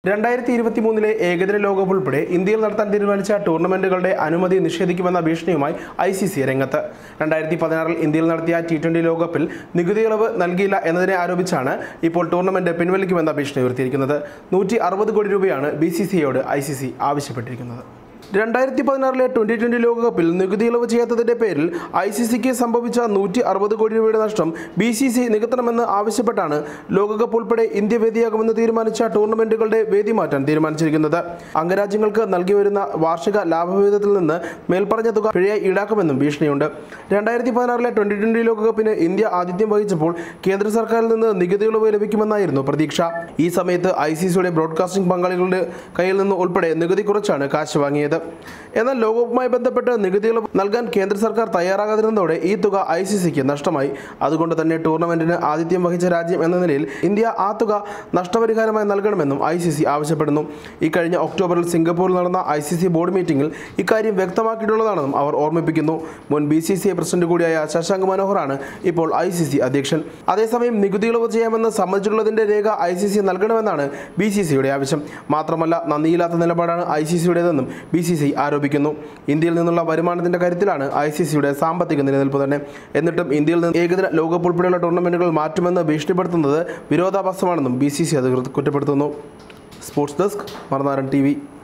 2023 ഏകദിന ലോകകപ്പ് ഉൾപ്പെടെ ഇന്ത്യയിൽ നടത്താൻ തീരുമാനിച്ച ടൂർണമെന്റുകളുടെ അനുമതി നിഷേധിക്കുമെന്ന ഭീഷണിയുമായി ICC രംഗത്ത്. 2016 ഇന്ത്യയിൽ നടത്തിയ T20 ലോകകപ്പിൽ നികുതി ഇളവ് നൽകിയില്ല എന്നതിനെ ആരോപിച്ചാണ് ഇപ്പോൾ ടൂർണമെന്റ് പിൻവലിക്കുമെന്ന ഭീഷണി ഉയർത്തിയിരിക്കുന്നത്. 160 കോടി രൂപയാണ് BCCIയോട് ICC ആവശ്യപ്പെട്ടിരിക്കുന്നത്. 2016 T20 ലോകകപ്പിൽ നികുതി ഇളവ് ചെയ്യാത്തതിന്റെ പേരിൽ ICCക്ക് സംഭവിച്ച 160 കോടി രൂപയുടെ നഷ്ടം BCCI നികത്തണമെന്ന് ആവശ്യപ്പെട്ടാണ് ലോകകപ്പ് ഉൾപ്പെടെ ഇന്ത്യ വേദിയാകുമെന്ന് തീരുമാനിച്ച ടൂർണമെന്റുകളുടെ വേദി മാറ്റാൻ തീരുമാനിച്ചിരിക്കുന്നത്. അംഗരാജ്യങ്ങൾക്ക് നൽകി വരുന്ന വാർഷിക ലാഭവിഹിതത്തിൽ നിന്ന് മേൽപ്പറഞ്ഞ തുക പിഴയായി ഈടാക്കുമെന്നും ഭീഷണിയുണ്ട്. 2016 T20 ലോകകപ്പിന് ഇന്ത്യ ആതിഥ്യം വഹിച്ചപ്പോൾ കേന്ദ്ര സർക്കാരിൽ നിന്ന് നികുതി ഇളവ് ലഭിക്കുമെന്നായിരുന്നു പ്രതീക്ഷ. ഈ സമയത്ത് ICCയുടെ ബ്രോഡ്കാസ്റ്റിംഗ് പങ്കാളികളുടെ കയ്യിൽ നിന്ന് ഉൾപ്പെടെ നികുതി കുറച്ചാണ് കാശ് വാങ്ങിയത്. എന്നാൽ ലോകകപ്പുമായി ബന്ധപ്പെട്ട് നികുതി ഇളവ് നൽകാൻ കേന്ദ്ര സർക്കാർ തയ്യാറാകാതിരുന്നതോടെ ഈ തുക ICCക്ക് നഷ്ടമായി. അതുകൊണ്ട് തന്നെ ടൂർണമെന്റിന് ആതിഥ്യം വഹിച്ച രാജ്യം എന്ന നിലയിൽ ഇന്ത്യ ആ തുക നഷ്ടപരിഹാരമായി നൽകണമെന്നും ICC ആവശ്യപ്പെടുന്നു. ഇക്കഴിഞ്ഞ ഒക്ടോബറിൽ സിംഗപ്പൂരിൽ നടന്ന ICC ബോർഡ് മീറ്റിംഗിൽ ഇക്കാര്യം വ്യക്തമാക്കിയിട്ടുള്ളതാണെന്നും അവർ ഓർമ്മിപ്പിക്കുന്നു. മുൻ BCCI പ്രസിഡന്റ് കൂടിയായ ശശാങ്ക് മനോഹറാണ് ഇപ്പോൾ ICC അധ്യക്ഷൻ. അതേസമയം നികുതി ഇളവ് ചെയ്യാമെന്ന് സമ്മതിച്ചിട്ടുള്ളതിന്റെ രേഖ ICC നൽകണമെന്നാണ് BCCയുടെ ആവശ്യം. മാത്രമല്ല നന്ദിയില്ലാത്ത നിലപാടാണ് ICCയുടേതെന്നും BCCI ആരോപിക്കുന്നു. ഇന്ത്യയിൽ നിന്നുള്ള വരുമാനത്തിന്റെ കാര്യത്തിലാണ് ICCയുടെ സാമ്പത്തിക നിലനിൽപ്പ് തന്നെ. എന്നിട്ടും ഇന്ത്യയിൽ നിന്ന് ഏകദിന ലോകകപ്പ് ഉൾപ്പെടെയുള്ള ടൂർണമെന്റുകൾ മാറ്റുമെന്ന് ഭീഷണിപ്പെടുത്തുന്നത് വിരോധാഭാസമാണെന്നും BCCI അധികൃതർ കുറ്റപ്പെടുത്തുന്നു. സ്പോർട്സ് ഡെസ്ക്, മറുനാടൻ TV.